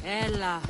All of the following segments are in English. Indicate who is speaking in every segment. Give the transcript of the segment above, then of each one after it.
Speaker 1: Ella.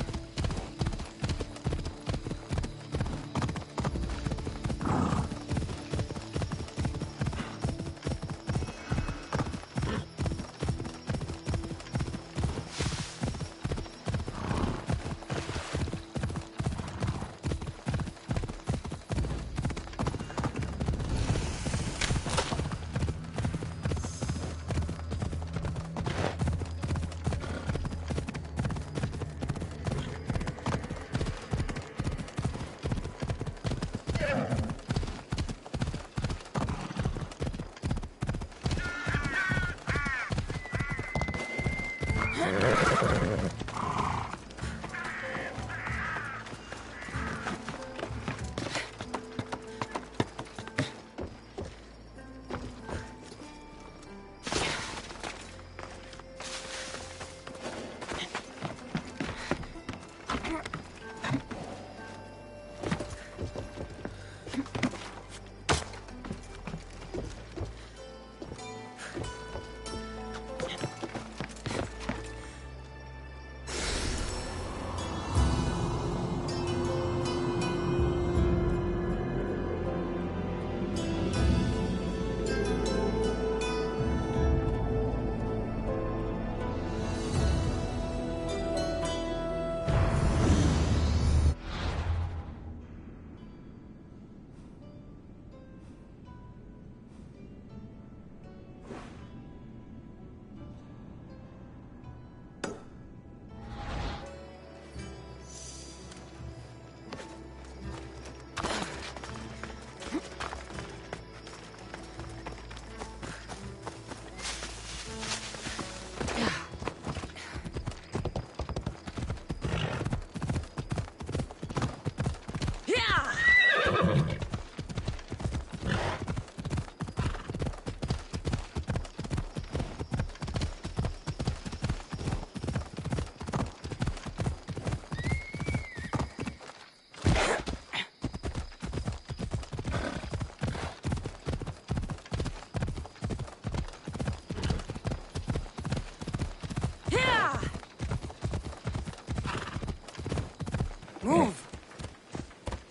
Speaker 1: Move!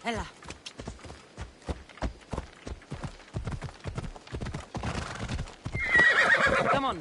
Speaker 1: Ella. Come on.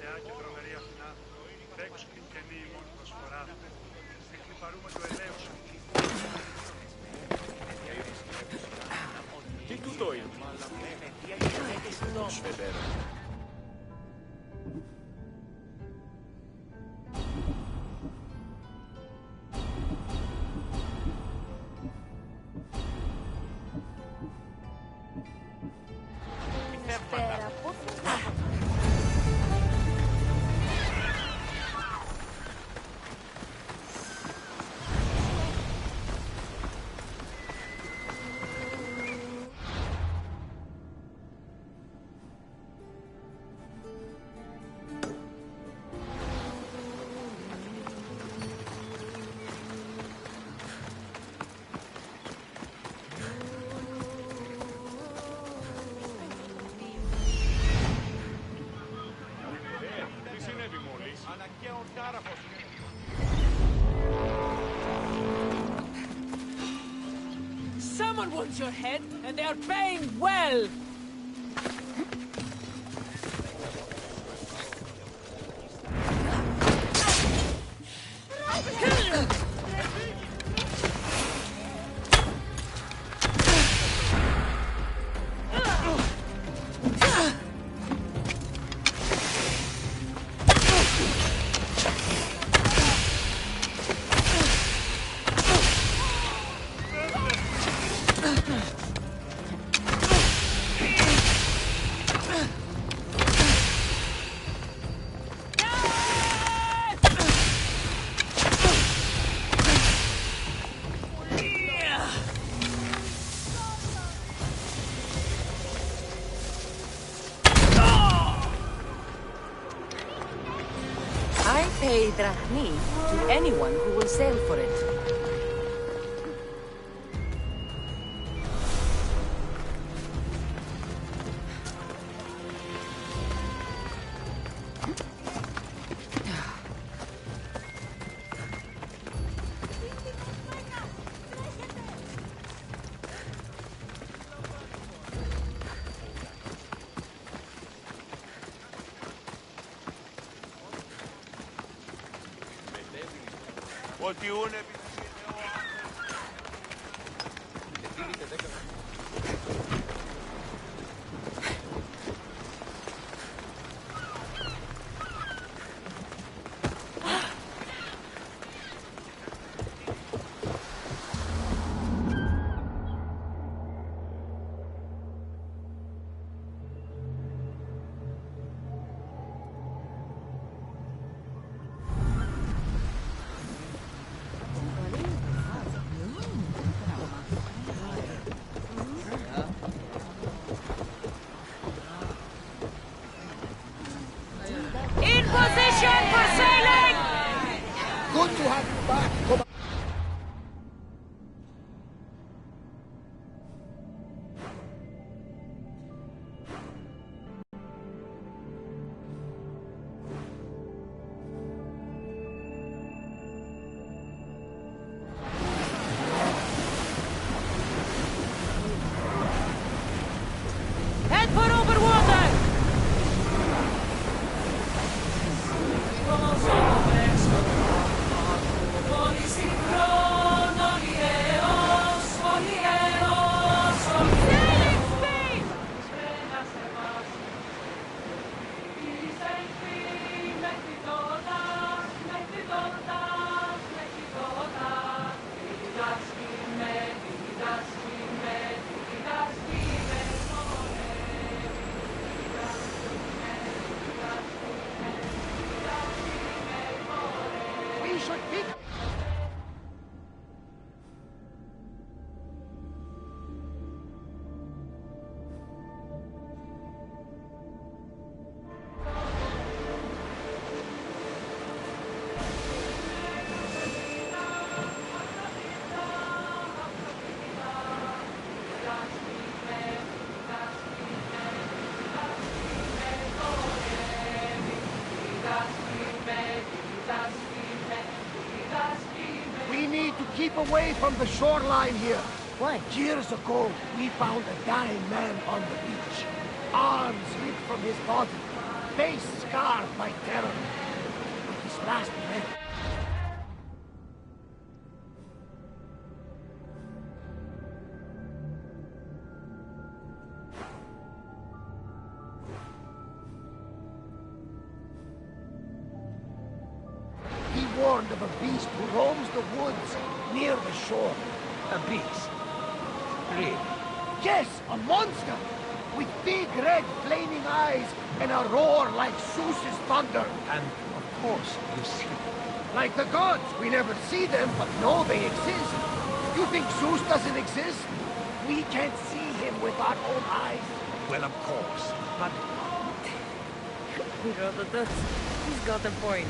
Speaker 2: θεά και τρομερή Αθηνά, τρέξου την καινή ημών προσφορά, εκλυπαρούμε το ελέος.
Speaker 3: Τι τούτο είναι? Σφεντέρα.
Speaker 1: Someone wants your head, and they are paying well!
Speaker 4: I pay drachmi to anyone who will sail for it.
Speaker 3: Ότι ούνε...
Speaker 1: In position for sailing!
Speaker 5: Good to have you back. Come on.
Speaker 1: Head for over water! Sailing speed!
Speaker 5: We should keep. We need to keep away from the shoreline here.
Speaker 4: Why?
Speaker 5: Years ago, we found a dying man on the beach. Arms ripped from his body. face scarred by terror. His last breath. He warned of a beast who roams the woods near the shore.
Speaker 6: A beast? Really?
Speaker 5: Yes, a monster! With big red flaming eyes and a roar like Zeus's thunder.
Speaker 6: And, of course, you see them.
Speaker 5: Like the gods, we never see them, but know they exist. You think Zeus doesn't exist? We can't see him with our own eyes.
Speaker 6: Well, of course, but...
Speaker 4: He's got a point.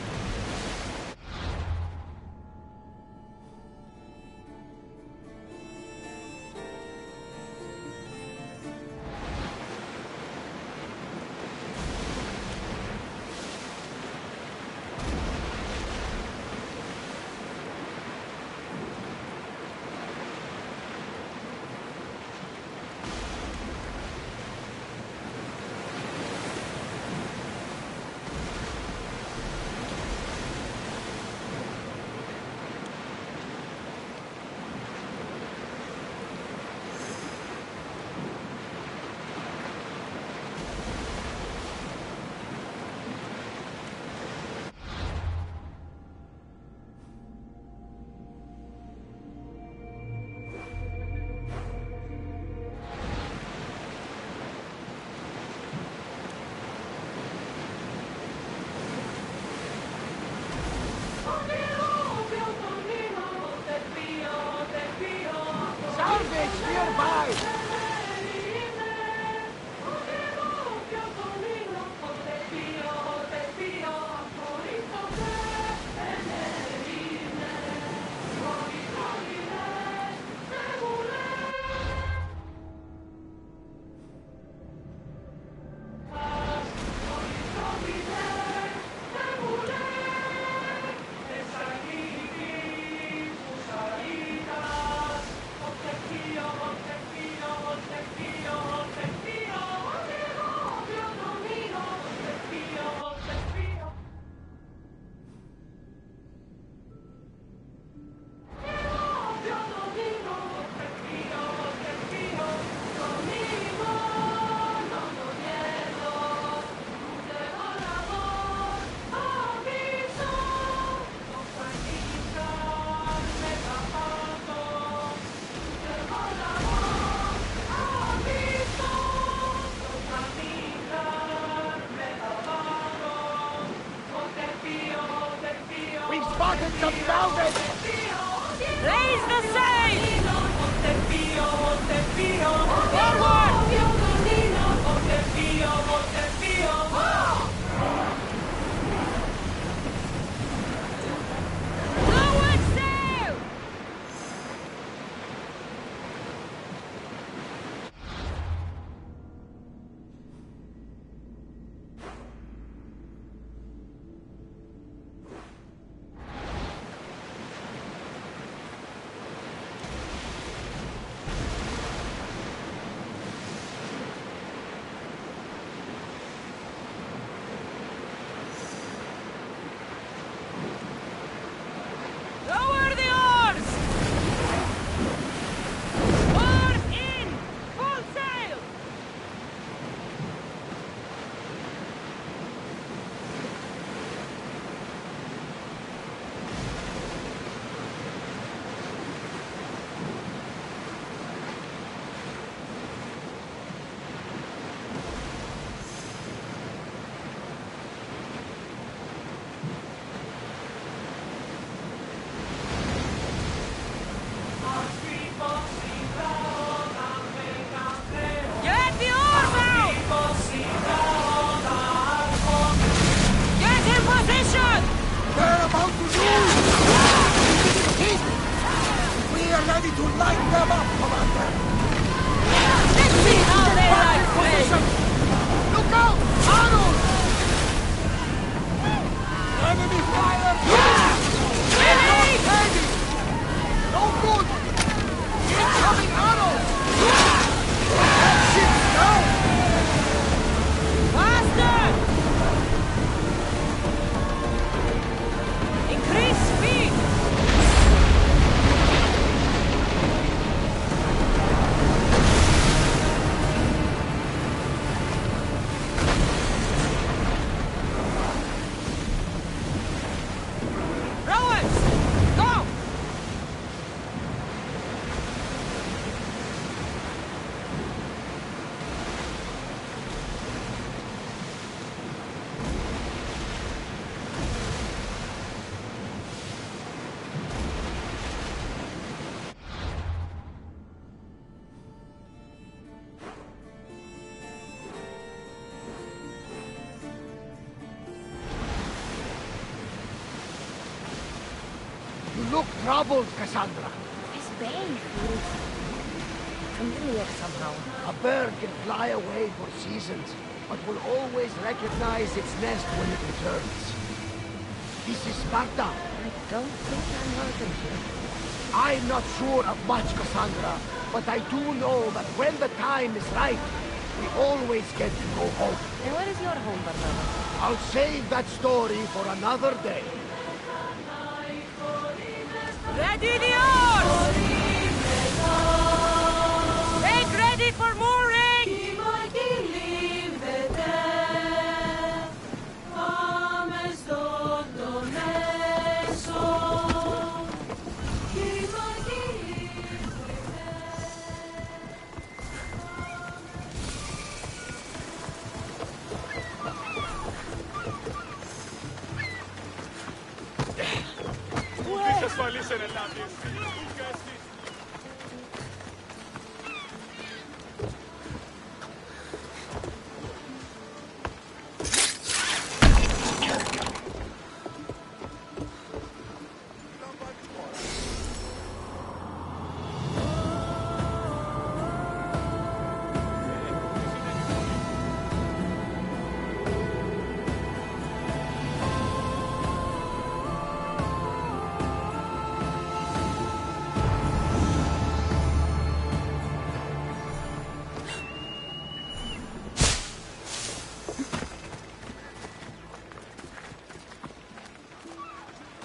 Speaker 5: Salvage nearby! We've spotted some salvage!
Speaker 1: Raise the sail! Forward sail! Lower the oars! Oars in! Full sail! Get the oars out! Get in position!
Speaker 5: They're about to lose! We are ready to light them up, Commander!
Speaker 1: Let's see how they like
Speaker 5: Position! Look out! Arrows! Enemy fire!
Speaker 1: Ready!
Speaker 5: Heavy! No good! Incoming arrows! Ship's down!
Speaker 1: Faster!
Speaker 5: You look troubled, Cassandra.
Speaker 4: His bane feels familiar somehow.
Speaker 5: A bird can fly away for seasons, but will always recognize its nest when it returns. This is Sparta.
Speaker 4: I don't think I'm welcome here.
Speaker 5: I'm not sure of much, Cassandra, but I do know that when the time is right, we always get to go home.
Speaker 4: And where is your home, Bernardo?
Speaker 5: I'll save that story for another day.
Speaker 1: Ready the oars! Make ready for mooring!
Speaker 3: Ασφαλής εναντίον.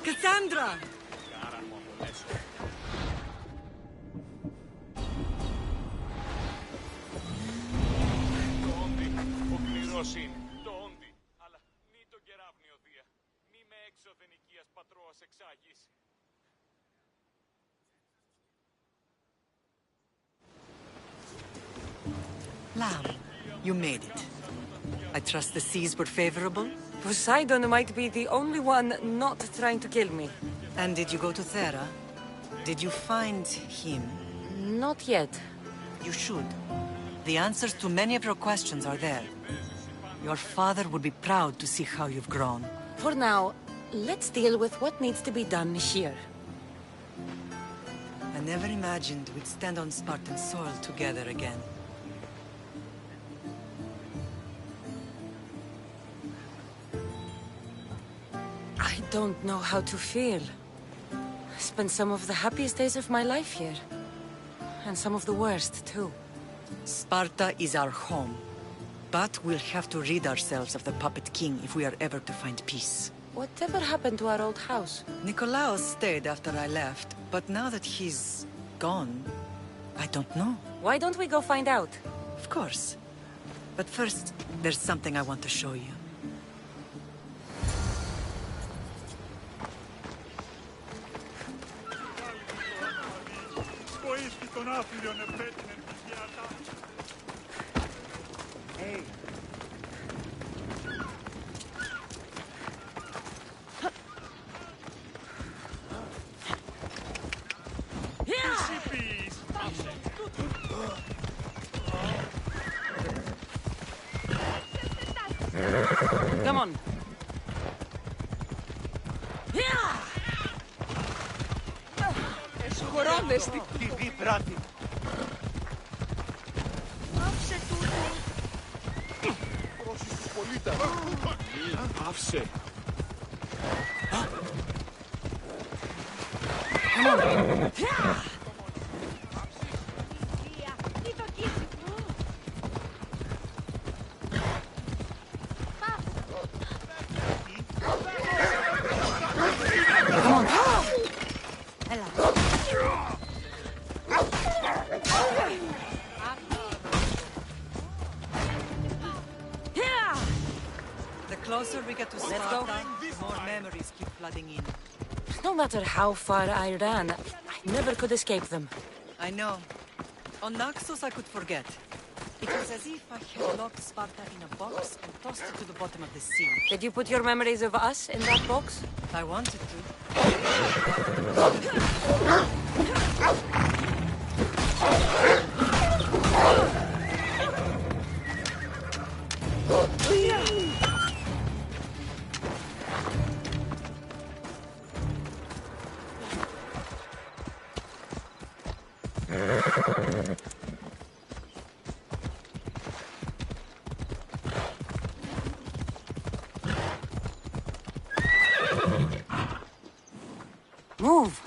Speaker 1: Cassandra!
Speaker 3: Το όντι, ο κληρός είναι. Το όντι, αλλά μη το κεραύνιο δία. Μη με έξωθεν οικίας πατρόας εξάγεις.
Speaker 7: Lamb, you made it. I trust the seas were favorable?
Speaker 4: Poseidon might be the only one not trying to kill me.
Speaker 7: And did you go to Thera? Did you find him?
Speaker 4: Not yet.
Speaker 7: You should. The answers to many of your questions are there. Your father would be proud to see how you've grown.
Speaker 4: For now, let's deal with what needs to be done here.
Speaker 7: I never imagined we'd stand on Spartan soil together again.
Speaker 4: I don't know how to feel. I spent some of the happiest days of my life here. And some of the worst, too.
Speaker 7: Sparta is our home. But we'll have to rid ourselves of the Puppet King if we are ever to find peace.
Speaker 4: Whatever happened to our old house?
Speaker 7: Nikolaos stayed after I left, but now that he's gone, I don't know.
Speaker 4: Why don't we go find out?
Speaker 7: Of course. But first, there's something I want to show you.
Speaker 2: Βοήθη τον άφιλιον επέτεινεν πηγιάτα.
Speaker 5: Hey.
Speaker 2: Εσύ πεις.
Speaker 4: Come on.
Speaker 1: Εσχορόμεστη.
Speaker 3: Τι πράτη.
Speaker 1: Άφησε τούτο.
Speaker 3: Πρόσους τους πολίτες. Άφησε.
Speaker 7: The closer we get to Sparta, the more memories keep flooding in.
Speaker 4: No matter how far I ran, I never could escape them.
Speaker 7: I know. On Naxos I could forget. It was as if I had locked Sparta in a box and tossed it to the bottom of the sea.
Speaker 4: Did you put your memories of us in that box?
Speaker 7: I wanted to.
Speaker 4: Move.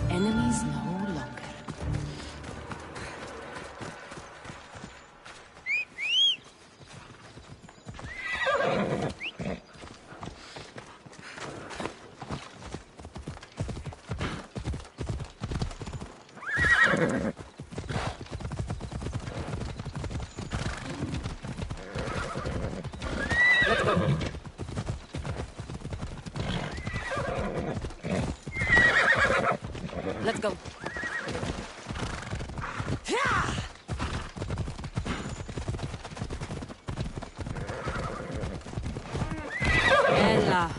Speaker 4: Enemies no longer. Let's go. Let's go. Ella.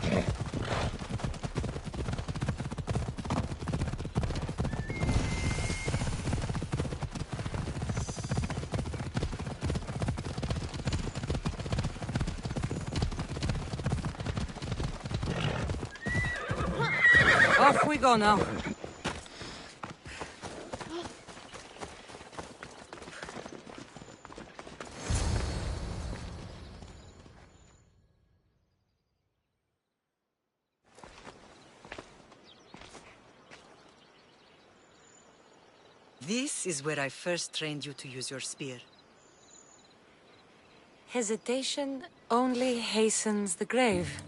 Speaker 4: Off we go now.
Speaker 7: This is where I first trained you to use your spear.
Speaker 4: Hesitation only hastens the grave.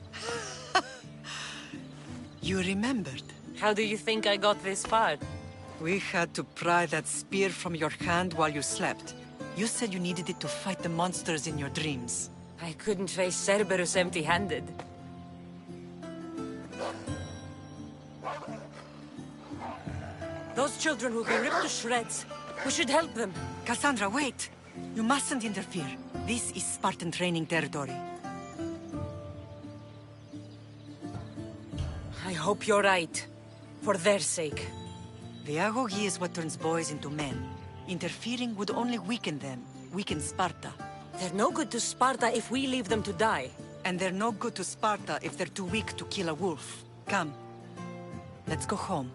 Speaker 7: You remembered.
Speaker 4: How do you think I got this far?
Speaker 7: We had to pry that spear from your hand while you slept. You said you needed it to fight the monsters in your dreams.
Speaker 4: I couldn't face Cerberus empty-handed. Those children will be ripped to shreds. We should help them.
Speaker 7: Cassandra, wait! You mustn't interfere. This is Spartan training territory.
Speaker 4: I hope you're right. For their sake.
Speaker 7: The agogi is what turns boys into men. Interfering would only weaken them, weaken Sparta.
Speaker 4: They're no good to Sparta if we leave them to die.
Speaker 7: And they're no good to Sparta if they're too weak to kill a wolf. Come. Let's go home.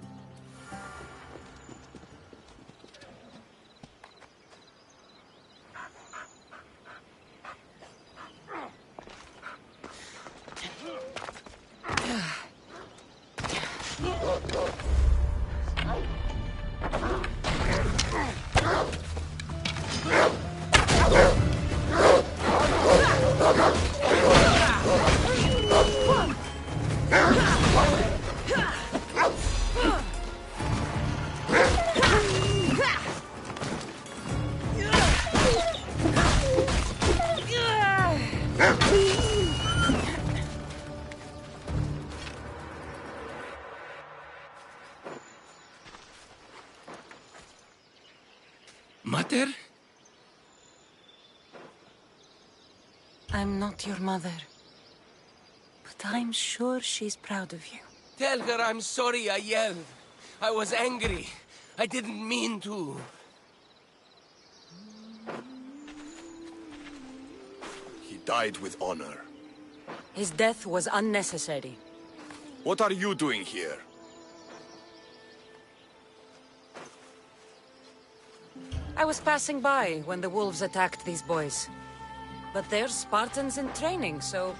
Speaker 8: Mater?
Speaker 4: I'm not your mother. But I'm sure she's proud of you.
Speaker 8: Tell her I'm sorry I yelled. I was angry. I didn't mean to.
Speaker 9: He died with honor.
Speaker 4: His death was unnecessary.
Speaker 9: What are you doing here?
Speaker 4: I was passing by when the wolves attacked these boys. But they're Spartans in training, so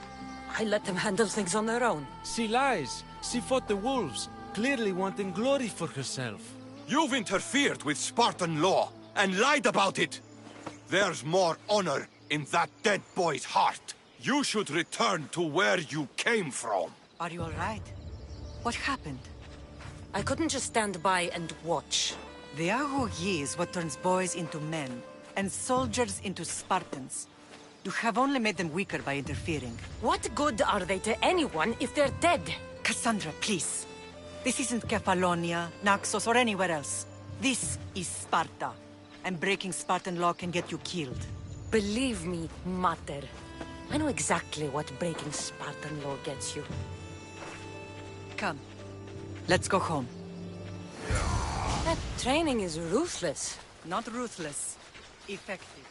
Speaker 4: I let them handle things on their own.
Speaker 10: She lies. She fought the wolves, clearly wanting glory for herself.
Speaker 9: You've interfered with Spartan law and lied about it. There's more honor in that dead boy's heart. You should return to where you came from.
Speaker 7: Are you all right? What happened?
Speaker 4: I couldn't just stand by and watch.
Speaker 7: The agogi is what turns boys into men, and soldiers into Spartans. You have only made them weaker by interfering.
Speaker 4: What good are they to anyone if they're dead?
Speaker 7: Cassandra, please. This isn't Kefalonia, Naxos, or anywhere else. This is Sparta, and breaking Spartan law can get you killed.
Speaker 4: Believe me, Mater. I know exactly what breaking Spartan law gets you.
Speaker 7: Come. Let's go home.
Speaker 4: That training is ruthless.
Speaker 7: Not ruthless. Effective.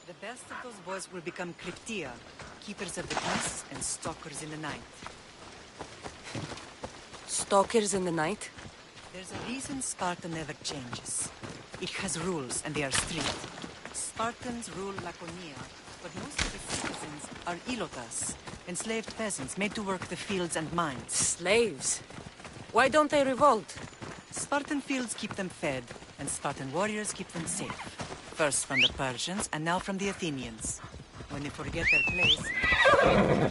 Speaker 7: The best of those boys will become Cryptia, keepers of the peace and stalkers in the night.
Speaker 4: Stalkers in the night?
Speaker 7: There's a reason Sparta never changes. It has rules, and they are strict. Spartans rule Laconia, but most of the citizens are ilotas, enslaved peasants made to work the fields and mines.
Speaker 4: Slaves? Why don't they revolt?
Speaker 7: Spartan fields keep them fed, and Spartan warriors keep them safe. First from the Persians, and now from the Athenians. When they forget their place...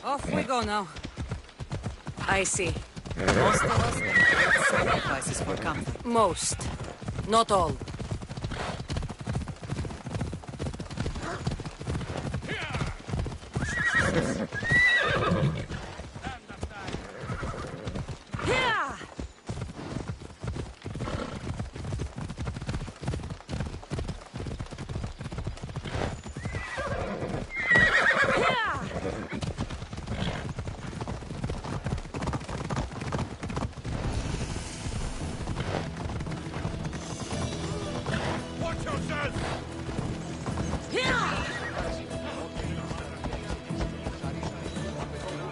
Speaker 4: Off we go now. I see.
Speaker 7: Most of us make great sacrifices for comfort.
Speaker 4: Most. Not all.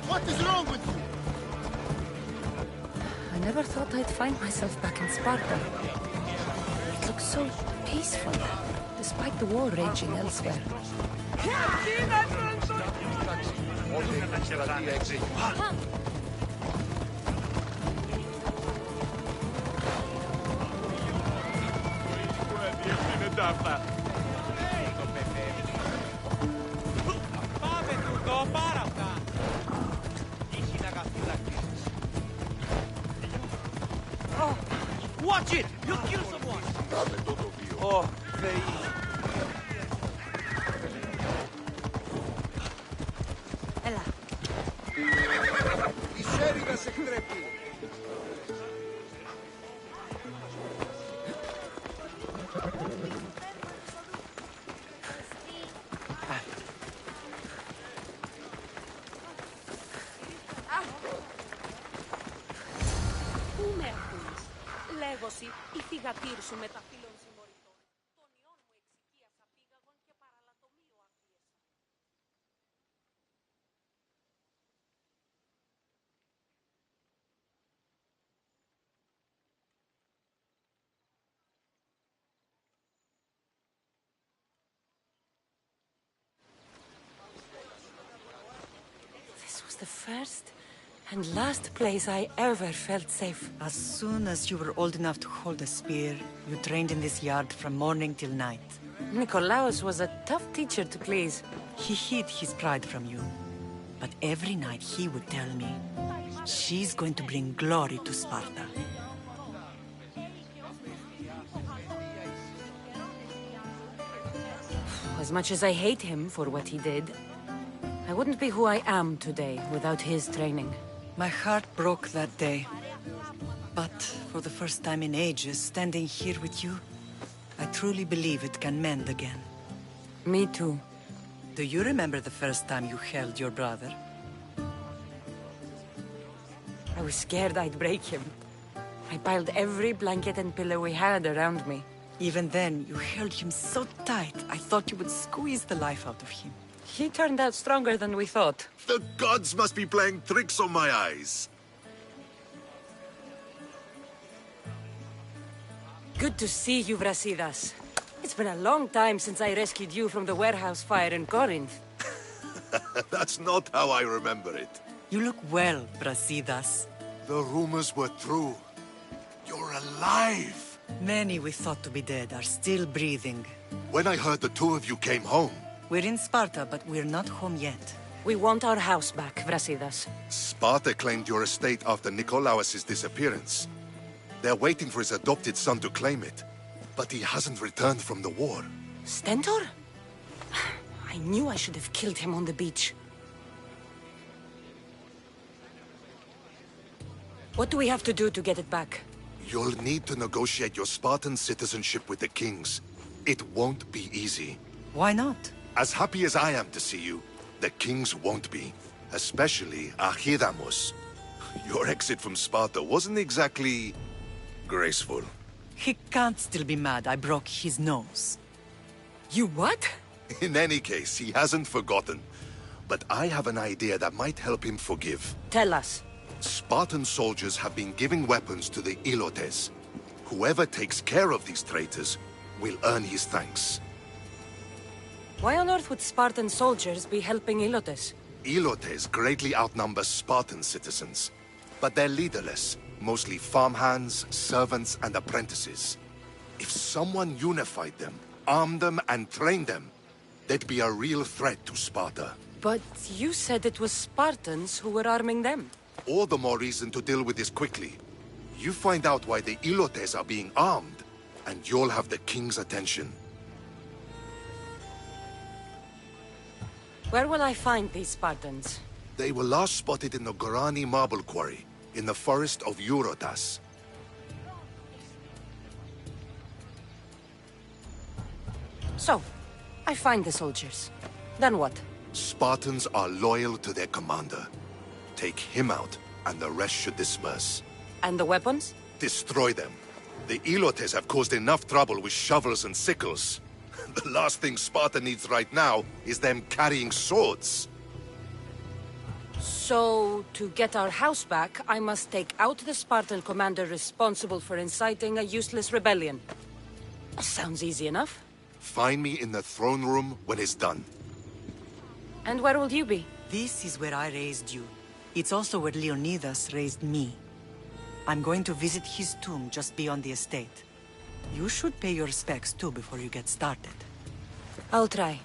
Speaker 5: What is wrong with you?
Speaker 4: I never thought I'd find myself back in Sparta. It looks so peaceful, despite the war raging elsewhere.
Speaker 10: Watch it! You'll kill someone! Oh,
Speaker 4: Ella.
Speaker 11: Πού με ακούεις? Λέγωση, η θυγατήρ σου με τα φίλων συμμοριτών. Τον ιόν μου εξοικίασα πήγαγον και παραλατομείο άκουιεσα.
Speaker 4: This was the first and last place I ever felt safe.
Speaker 7: As soon as you were old enough to hold a spear, you trained in this yard from morning till night.
Speaker 4: Nikolaos was a tough teacher to please.
Speaker 7: He hid his pride from you. But every night he would tell me, she's going to bring glory to Sparta.
Speaker 4: As much as I hate him for what he did, I wouldn't be who I am today without his training.
Speaker 7: My heart broke that day. But for the first time in ages, standing here with you, I truly believe it can mend again.
Speaker 4: Me too.
Speaker 7: Do you remember the first time you held your brother?
Speaker 4: I was scared I'd break him. I piled every blanket and pillow we had around me.
Speaker 7: Even then, you held him so tight, I thought you would squeeze the life out of him.
Speaker 4: He turned out stronger than we thought.
Speaker 12: The gods must be playing tricks on my eyes.
Speaker 4: Good to see you, Brasidas. It's been a long time since I rescued you from the warehouse fire in Corinth.
Speaker 12: That's not how I remember it.
Speaker 7: You look well, Brasidas.
Speaker 12: The rumors were true. You're alive!
Speaker 7: Many we thought to be dead are still breathing.
Speaker 12: When I heard the two of you came home...
Speaker 7: We're in Sparta, but we're not home yet.
Speaker 4: We want our house back, Brasidas.
Speaker 12: Sparta claimed your estate after Nikolaos' disappearance. They're waiting for his adopted son to claim it. But he hasn't returned from the war.
Speaker 4: Stentor? I knew I should have killed him on the beach. What do we have to do to get it back?
Speaker 12: You'll need to negotiate your Spartan citizenship with the kings. It won't be easy.
Speaker 7: Why not?
Speaker 12: As happy as I am to see you, the kings won't be. Especially Archidamos. Your exit from Sparta wasn't exactly... graceful.
Speaker 7: He can't still be mad I broke his nose.
Speaker 4: You what?
Speaker 12: In any case, he hasn't forgotten. But I have an idea that might help him forgive.
Speaker 4: Tell us.
Speaker 12: Spartan soldiers have been giving weapons to the Ilotes. Whoever takes care of these traitors will earn his thanks.
Speaker 4: Why on earth would Spartan soldiers be helping Ilotes?
Speaker 12: Ilotes greatly outnumber Spartan citizens, but they're leaderless, mostly farmhands, servants, and apprentices. If someone unified them, armed them, and trained them, they'd be a real threat to Sparta.
Speaker 4: But you said it was Spartans who were arming them.
Speaker 12: All the more reason to deal with this quickly. You find out why the Ilotes are being armed, and you'll have the king's attention.
Speaker 4: Where will I find these Spartans?
Speaker 12: They were last spotted in the Gorani marble quarry, in the forest of Eurotas.
Speaker 4: So, I find the soldiers. Then what?
Speaker 12: Spartans are loyal to their commander. Take him out, and the rest should disperse.
Speaker 4: And the weapons?
Speaker 12: Destroy them. The Ilotes have caused enough trouble with shovels and sickles. The last thing Sparta needs right now is them carrying swords.
Speaker 4: So, to get our house back, I must take out the Spartan commander responsible for inciting a useless rebellion. Sounds easy enough.
Speaker 12: Find me in the throne room when it's done.
Speaker 4: And where will you be?
Speaker 7: This is where I raised you. It's also where Leonidas raised me. I'm going to visit his tomb just beyond the estate. You should pay your respects too before you get started.
Speaker 4: I'll try.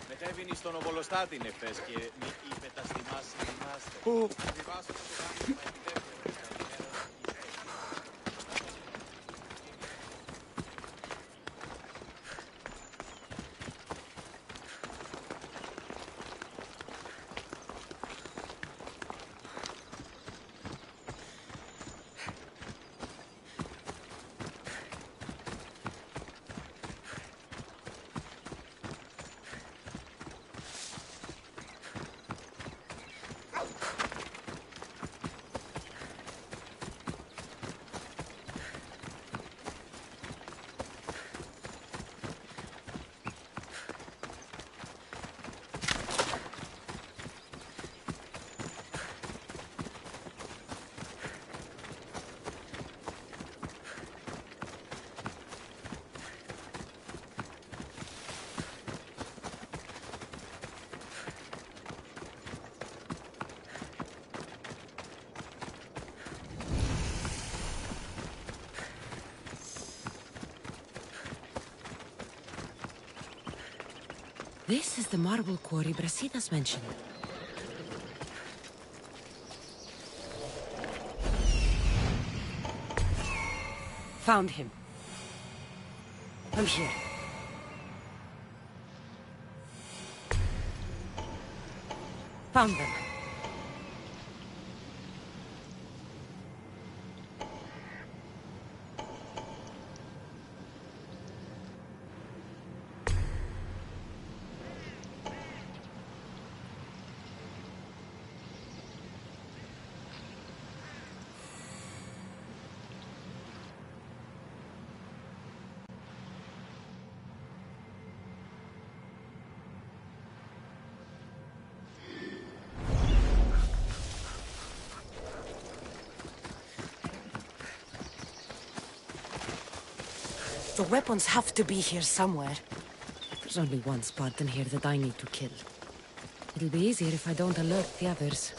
Speaker 10: Μετέβηνε στον Οβολοστάτη νεφές και μη είπε τα στιμάς θυμάστε. Πού? Διβάσω το γάμισμα επιτεύχομαι.
Speaker 4: This is the marble quarry Brasidas mentioned. Found him. I'm here. Found them. The weapons have to be here somewhere. There's only one Spartan here that I need to kill. It'll be easier if I don't alert the others.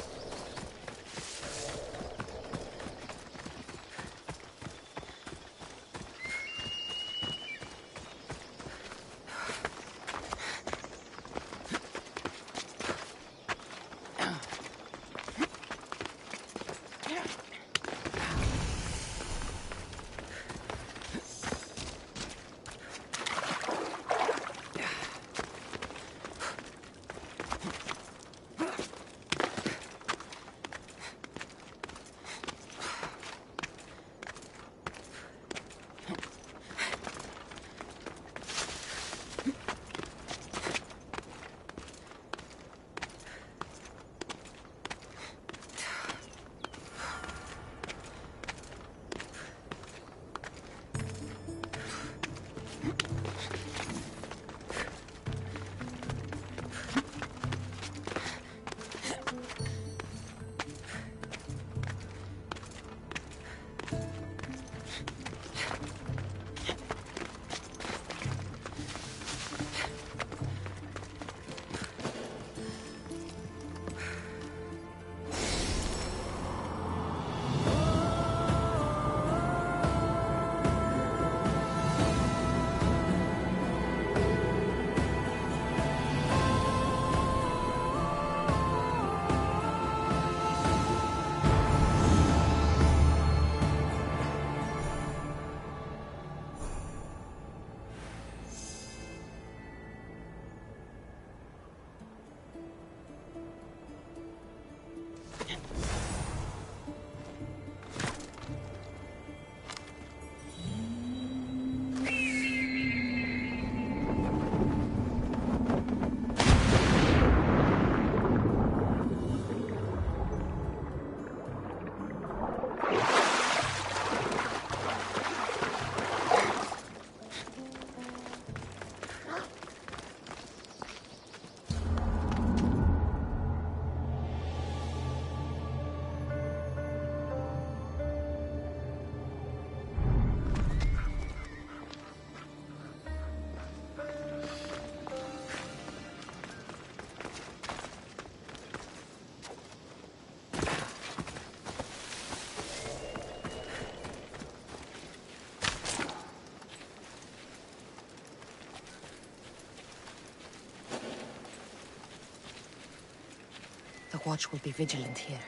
Speaker 4: The watch will be vigilant here.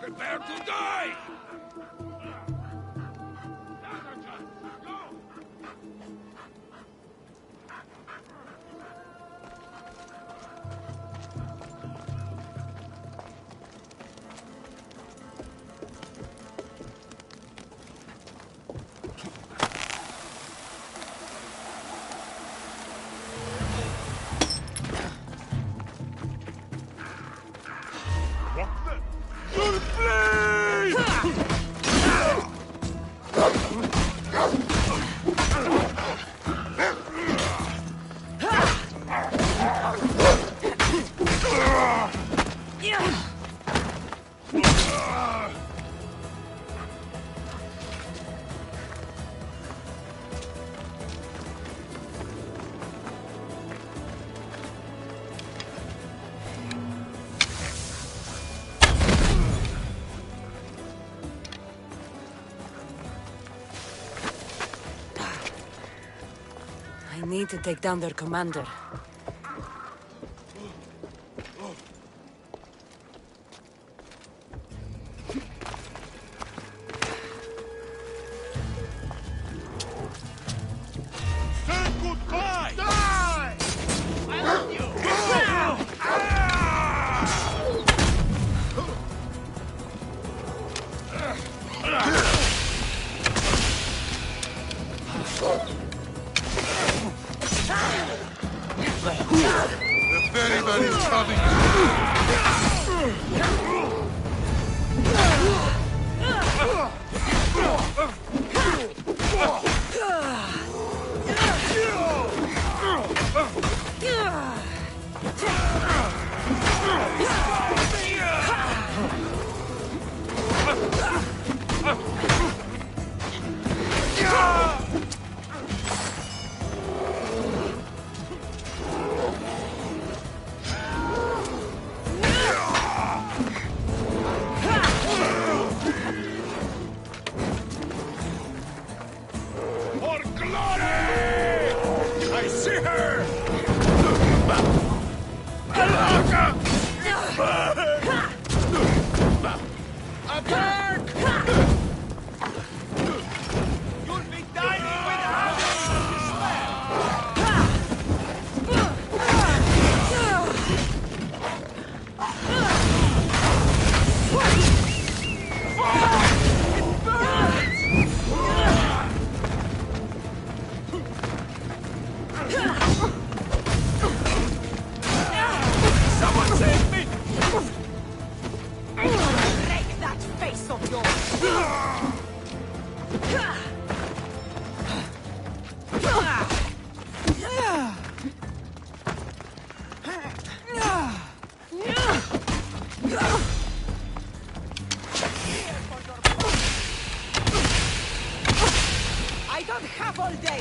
Speaker 9: Prepare to die! What the? You'll play!
Speaker 4: I need to take down their commander.
Speaker 9: Say goodbye!
Speaker 5: Die! I love you!
Speaker 9: They're very, very cunning.
Speaker 3: For glory! I see her! Attack! You'll be dining without Someone save me!
Speaker 11: Break that face of yours! I don't have all day!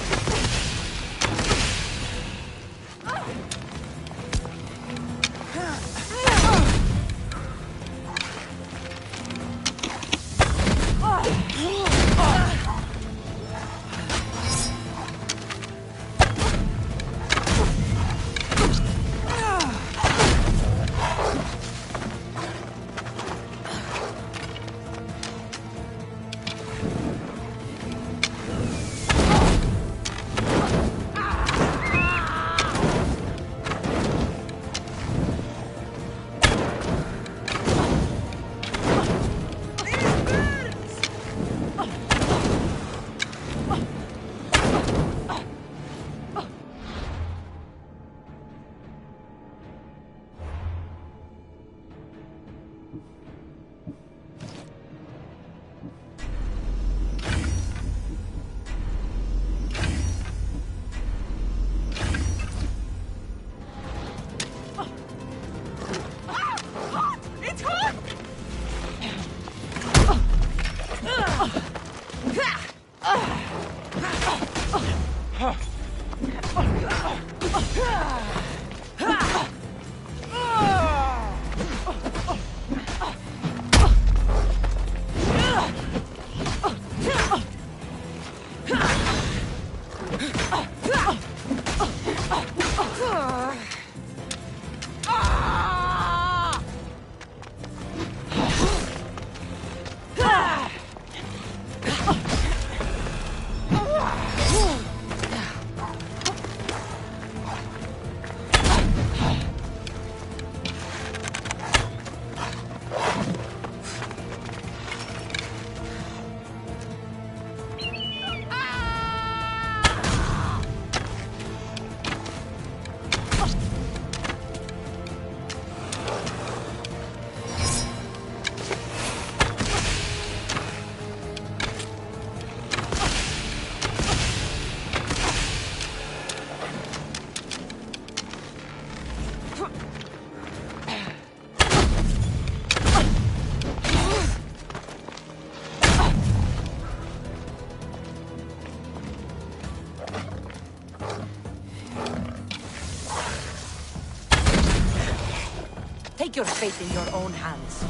Speaker 4: Take your fate in your own hands.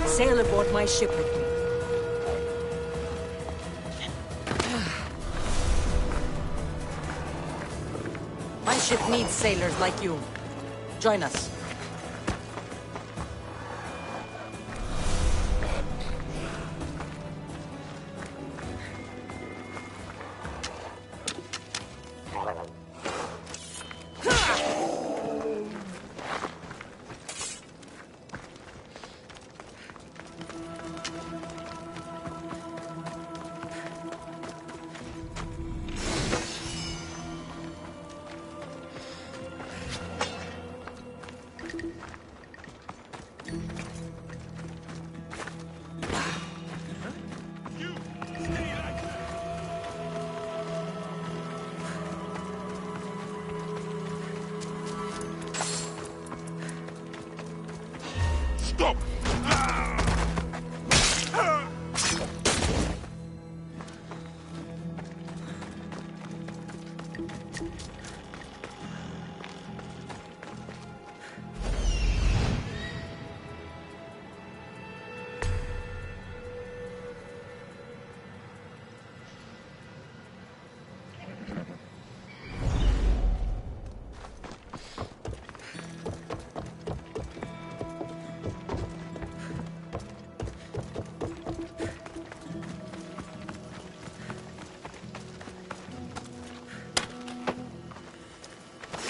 Speaker 4: Sail aboard my ship with me.
Speaker 7: My ship needs sailors like you. Join us.
Speaker 3: Stop!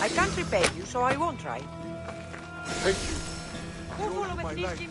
Speaker 7: I can't repay you, so I won't try.
Speaker 3: Thank you. You owe my life.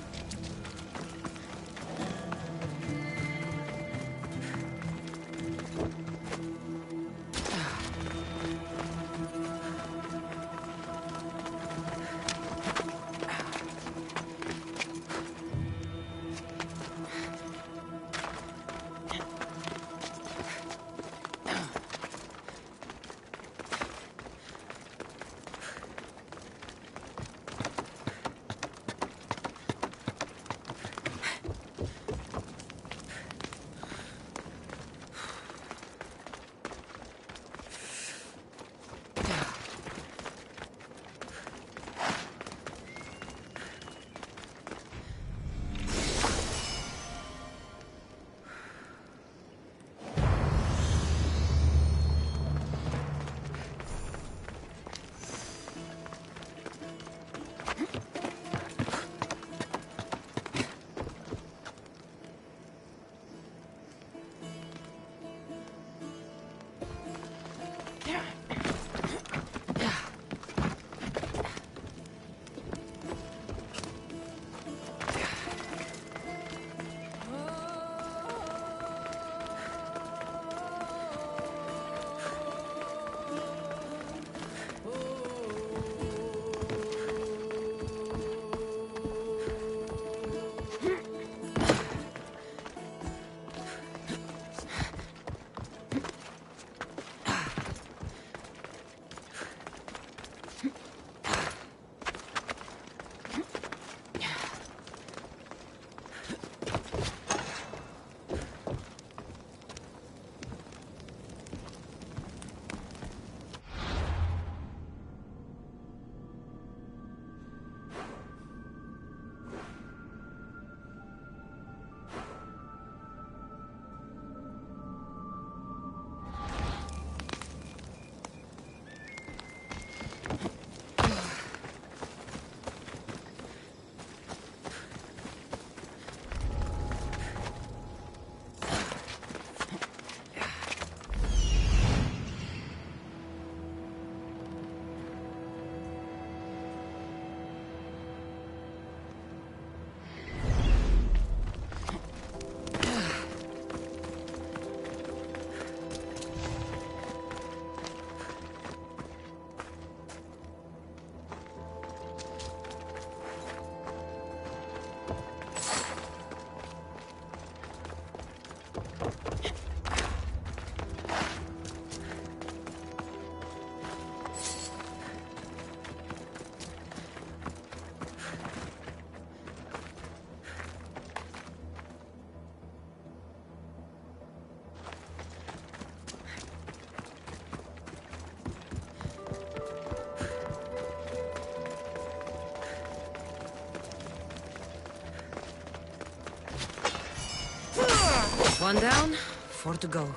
Speaker 4: One down, 4 to go.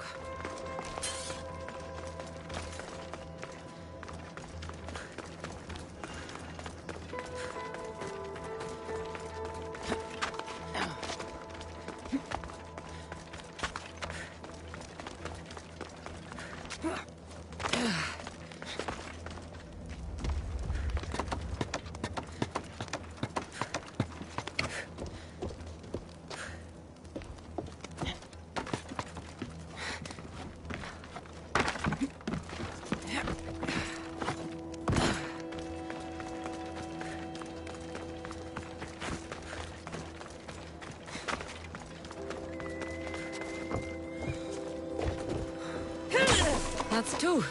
Speaker 4: That's two.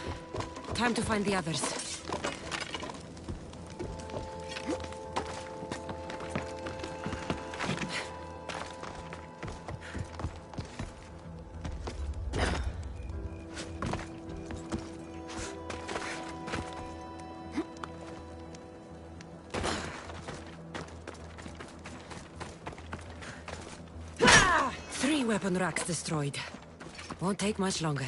Speaker 4: Time to find the others. Three weapon racks destroyed. Won't take much longer.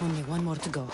Speaker 4: Only one more to go.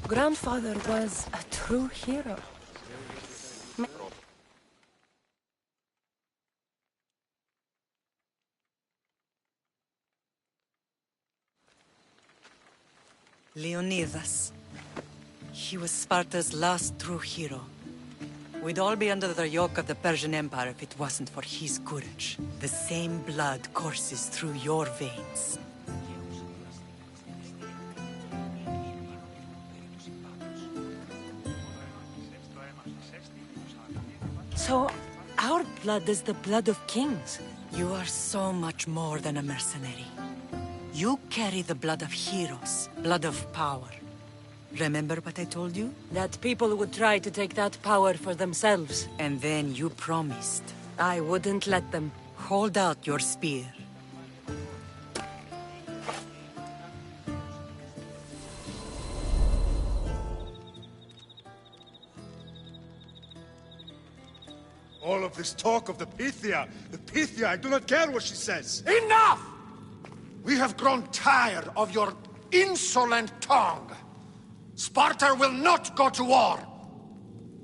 Speaker 4: Grandfather was a true hero.
Speaker 7: Leonidas. He was Sparta's last true hero. We'd all be under the yoke of the Persian Empire if it wasn't for his courage. The same blood courses through your veins.
Speaker 4: So, our blood is the blood of kings.
Speaker 7: You are so much more than a mercenary. You carry the blood of heroes, blood of power. Remember what I told you?
Speaker 4: That people would try to take that power for themselves.
Speaker 7: And then you promised.
Speaker 4: I wouldn't let them.
Speaker 7: Hold out your spear.
Speaker 2: All of this talk of the Pythia, I do not care what she says.
Speaker 5: Enough! We have grown tired of your insolent tongue. Sparta will not go to war.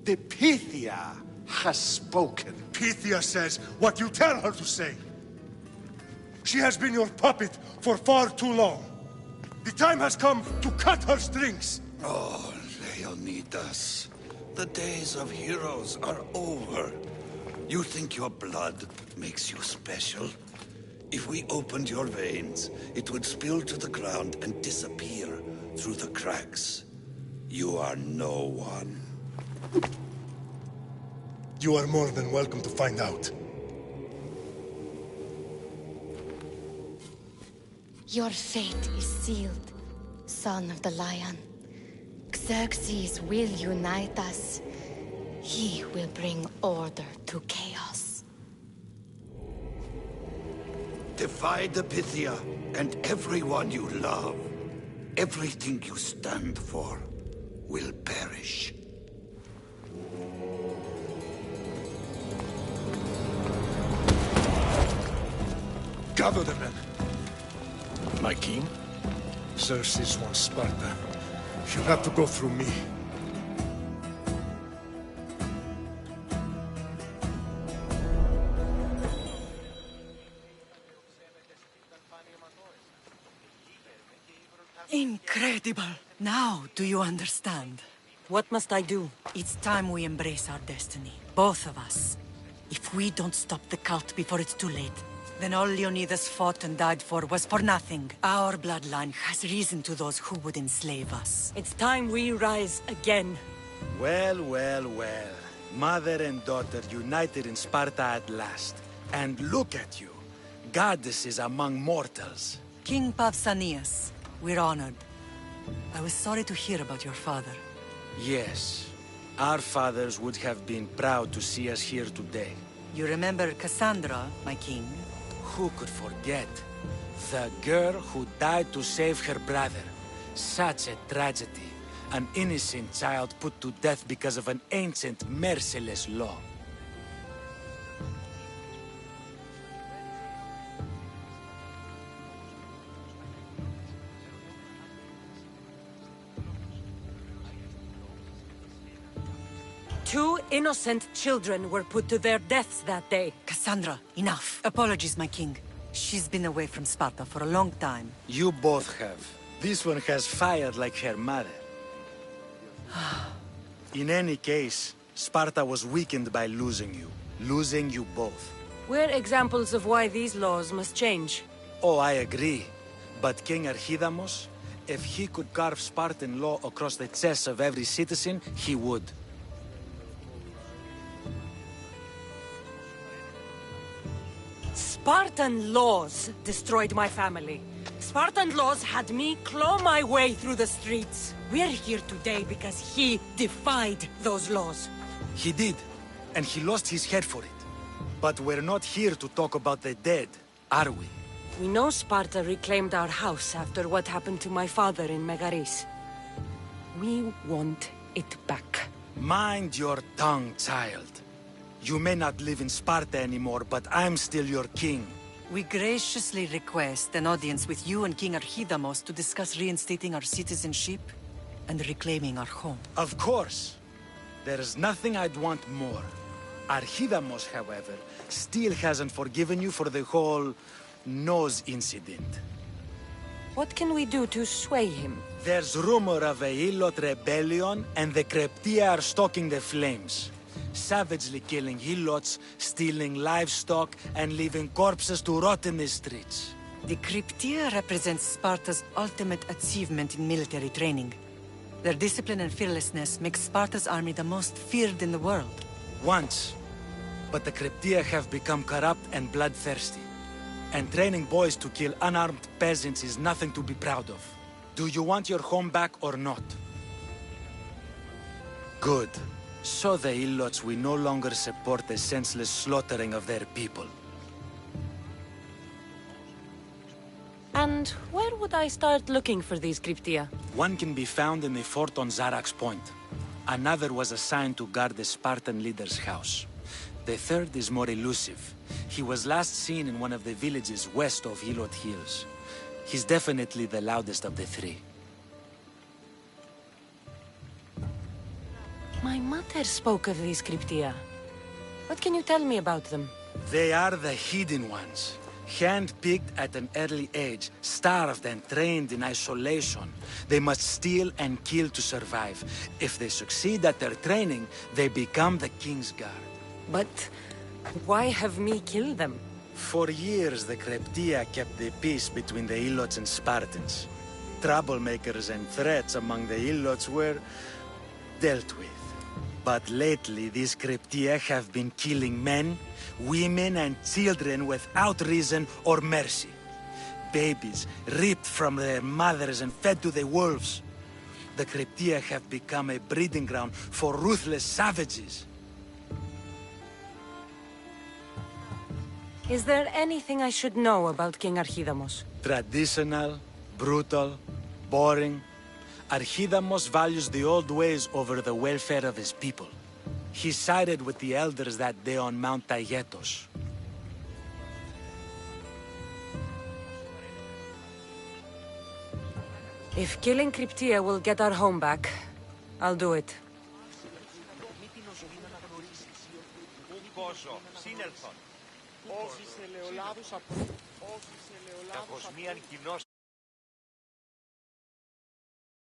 Speaker 5: The Pythia has spoken.
Speaker 2: Pythia says what you tell her to say. She has been your puppet for far too long. The time has come to cut her strings.
Speaker 13: Oh, Leonidas, the days of heroes are over. You think your blood makes you special? If we opened your veins, it would spill to the ground and disappear through the cracks. You are no one.
Speaker 2: You are more than welcome to find out.
Speaker 14: Your fate is sealed, son of the lion. Xerxes will unite us. He will bring order to chaos.
Speaker 13: Defy the Pythia and everyone you love. Everything you stand for will perish.
Speaker 2: Gather the men.
Speaker 6: My king?
Speaker 2: Xerxes wants Sparta. She'll have to go through me.
Speaker 7: Incredible! Now, do you understand?
Speaker 4: What must I do?
Speaker 7: It's time we embrace our destiny. Both of us. If we don't stop the cult before it's too late, then all Leonidas fought and died for was for nothing. Our bloodline has risen to those who would enslave us.
Speaker 4: It's time we rise again.
Speaker 10: Well, well, well. Mother and daughter united in Sparta at last. And look at you. Goddesses among mortals.
Speaker 7: King Pausanias, we're honored. I was sorry to hear about your father.
Speaker 10: Yes. Our fathers would have been proud to see us here today.
Speaker 7: You remember Cassandra, my king?
Speaker 10: Who could forget? The girl who died to save her brother. Such a tragedy. An innocent child put to death because of an ancient, merciless law.
Speaker 4: Two innocent children were put to their deaths that day.
Speaker 7: Cassandra, enough. Apologies, my king. She's been away from Sparta for a long time.
Speaker 10: You both have. This one has fired like her mother. In any case, Sparta was weakened by losing you. Losing you both.
Speaker 4: We're examples of why these laws must change.
Speaker 10: Oh, I agree. But King Archidamos, if he could carve Spartan law across the chests of every citizen, he would.
Speaker 4: Spartan laws destroyed my family. Spartan laws had me claw my way through the streets. We're here today because he defied those laws.
Speaker 10: He did, and he lost his head for it. But we're not here to talk about the dead, are we?
Speaker 4: We know Sparta reclaimed our house after what happened to my father in Megaris. We want it back.
Speaker 10: Mind your tongue, child. You may not live in Sparta anymore, but I'm still your king.
Speaker 7: We graciously request an audience with you and King Archidamos to discuss reinstating our citizenship and reclaiming our home.
Speaker 10: Of course. There's nothing I'd want more. Archidamos, however, still hasn't forgiven you for the whole nose incident.
Speaker 4: What can we do to sway him?
Speaker 10: There's rumor of a Hilot rebellion, and the Kreptia are stoking the flames. Savagely killing Hilots, stealing livestock, and leaving corpses to rot in the streets.
Speaker 7: The Kryptia represents Sparta's ultimate achievement in military training. Their discipline and fearlessness makes Sparta's army the most feared in the world.
Speaker 10: Once. But the Kryptia have become corrupt and bloodthirsty. And training boys to kill unarmed peasants is nothing to be proud of. Do you want your home back or not? Good. So the Ilots will no longer support the senseless slaughtering of their people.
Speaker 4: And where would I start looking for these Kryptia?
Speaker 10: One can be found in the fort on Zarak's Point. Another was assigned to guard the Spartan leader's house. The third is more elusive. He was last seen in one of the villages west of Hilot Hills. He's definitely the loudest of the three.
Speaker 4: My mother spoke of these Kryptia. What can you tell me about them?
Speaker 10: They are the hidden ones. Hand-picked at an early age, starved and trained in isolation. They must steal and kill to survive. If they succeed at their training, they become the King's Guard.
Speaker 4: But why have me kill them?
Speaker 10: For years, the Kryptia kept the peace between the Ilots and Spartans. Troublemakers and threats among the Ilots were dealt with. But lately, these Kryptia have been killing men, women, and children without reason or mercy. Babies ripped from their mothers and fed to the wolves. The Kryptia have become a breeding ground for ruthless savages.
Speaker 4: Is there anything I should know about King Archidamos?
Speaker 10: Traditional, brutal, boring. Archidamos values the old ways over the welfare of his people. He sided with the elders that day on Mount Taygetos.
Speaker 4: If killing Kryptia will get our home back, I'll do it.